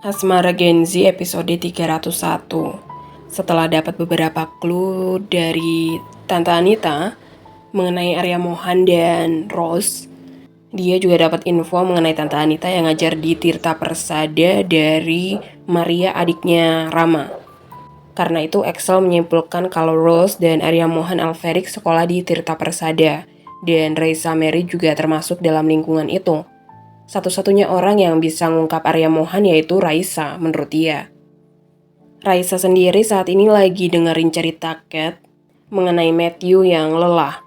Asmara Genzi episode 301. Setelah dapat beberapa clue dari Tante Anita mengenai Arya Mohan dan Rose, dia juga dapat info mengenai Tante Anita yang ngajar di Tirta Persada dari Maria adiknya Rama. Karena itu Excel menyimpulkan kalau Rose dan Arya Mohan Alferik sekolah di Tirta Persada, dan Raisa Mary juga termasuk dalam lingkungan itu. Satu-satunya orang yang bisa ngungkap Arya Mohan yaitu Raisa, menurut dia. Raisa sendiri saat ini lagi dengerin cerita Cat mengenai Matthew yang lelah.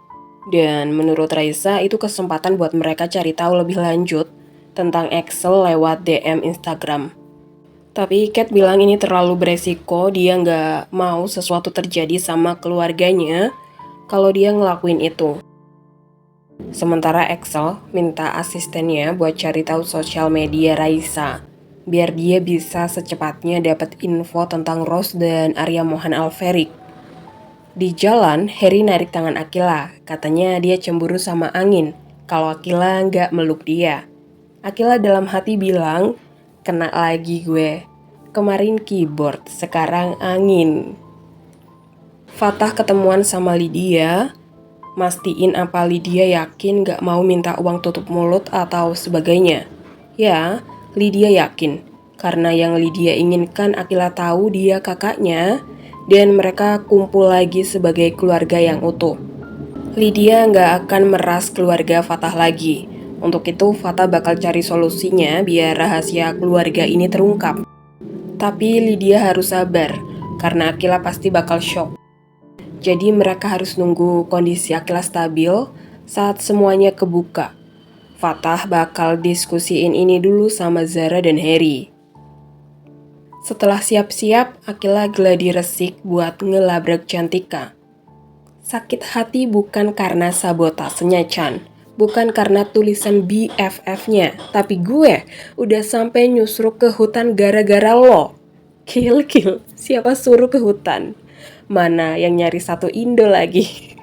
Dan menurut Raisa itu kesempatan buat mereka cari tahu lebih lanjut tentang Excel lewat DM Instagram. Tapi Cat bilang ini terlalu beresiko, dia nggak mau sesuatu terjadi sama keluarganya kalau dia ngelakuin itu. Sementara Excel minta asistennya buat cari tahu sosial media Raisa, biar dia bisa secepatnya dapat info tentang Rose dan Arya Mohan Alferik. Di jalan, Harry narik tangan Akila, katanya dia cemburu sama Angin, kalau Akila nggak meluk dia. Akila dalam hati bilang, kena lagi gue, kemarin keyboard, sekarang Angin. Fatah ketemuan sama Lydia, mastiin apa Lydia yakin gak mau minta uang tutup mulut atau sebagainya. Ya, Lydia yakin. Karena yang Lydia inginkan Akila tahu dia kakaknya dan mereka kumpul lagi sebagai keluarga yang utuh. Lydia gak akan meras keluarga Fatah lagi. Untuk itu Fatah bakal cari solusinya biar rahasia keluarga ini terungkap. Tapi Lydia harus sabar karena Akila pasti bakal shock. Jadi mereka harus nunggu kondisi Akila stabil saat semuanya kebuka. Fatah bakal diskusiin ini dulu sama Zara dan Harry. Setelah siap-siap, Akila gladi resik buat ngelabrak Cantika. Sakit hati bukan karena sabotasenya Chan, bukan karena tulisan BFF-nya, tapi gue udah sampai nyusruk ke hutan gara-gara lo. Kill, siapa suruh ke hutan? Mana yang nyari satu Indo lagi.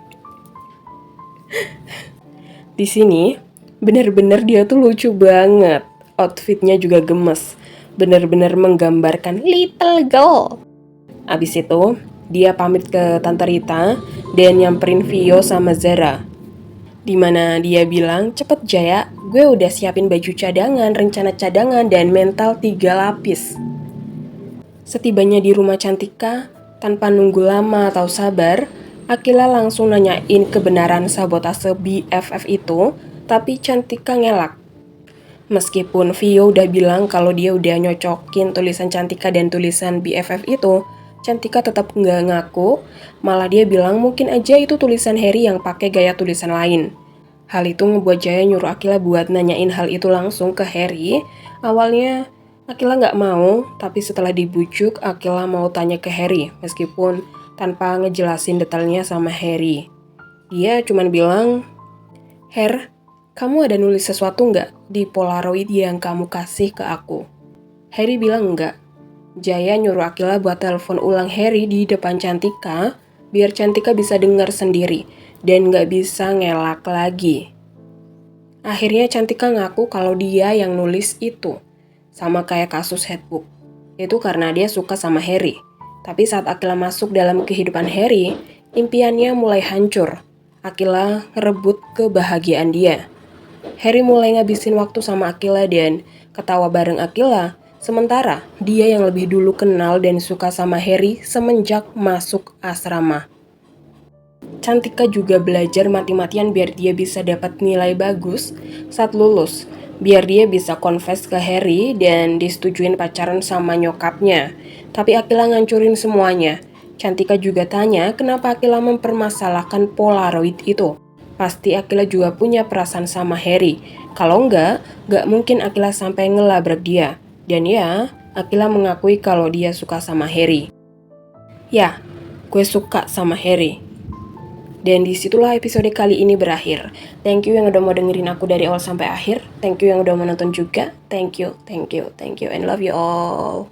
Di sini bener-bener dia tuh lucu banget. Outfitnya juga gemes. Bener-bener menggambarkan little girl. Abis itu dia pamit ke Tante Rita dan nyamperin Vio sama Zara. Dimana dia bilang, cepet Jaya, gue udah siapin baju cadangan, rencana cadangan, dan mental 3 lapis. Setibanya di rumah Cantika, tanpa nunggu lama atau sabar, Akila langsung nanyain kebenaran sabotase BFF itu, tapi Cantika ngelak. Meskipun Vio udah bilang kalau dia udah nyocokin tulisan Cantika dan tulisan BFF itu, Cantika tetap nggak ngaku, malah dia bilang mungkin aja itu tulisan Harry yang pakai gaya tulisan lain. Hal itu ngebuat Jaya nyuruh Akila buat nanyain hal itu langsung ke Harry. Awalnya Akila nggak mau, tapi setelah dibujuk, Akila mau tanya ke Harry, meskipun tanpa ngejelasin detailnya sama Harry. Dia cuma bilang, Her, kamu ada nulis sesuatu nggak di Polaroid yang kamu kasih ke aku? Harry bilang enggak. Jaya nyuruh Akila buat telepon ulang Harry di depan Cantika, biar Cantika bisa dengar sendiri, dan nggak bisa ngelak lagi. Akhirnya Cantika ngaku kalau dia yang nulis itu. Sama kayak kasus Headbook. Itu karena dia suka sama Harry. Tapi saat Akila masuk dalam kehidupan Harry, impiannya mulai hancur. Akila ngerebut kebahagiaan dia. Harry mulai ngabisin waktu sama Akila dan ketawa bareng Akila. Sementara dia yang lebih dulu kenal dan suka sama Harry semenjak masuk asrama. Cantika juga belajar mati-matian biar dia bisa dapat nilai bagus saat lulus. Biar dia bisa confess ke Harry dan disetujuin pacaran sama nyokapnya. Tapi Akila ngancurin semuanya. Cantika juga tanya kenapa Akila mempermasalahkan Polaroid itu. Pasti Akila juga punya perasaan sama Harry. Kalau enggak mungkin Akila sampai ngelabrak dia. Dan ya, Akila mengakui kalau dia suka sama Harry. Ya, gue suka sama Harry. Dan disitulah episode kali ini berakhir. Thank you yang udah mau dengerin aku dari awal sampai akhir. Thank you yang udah menonton juga. Thank you, and love you all.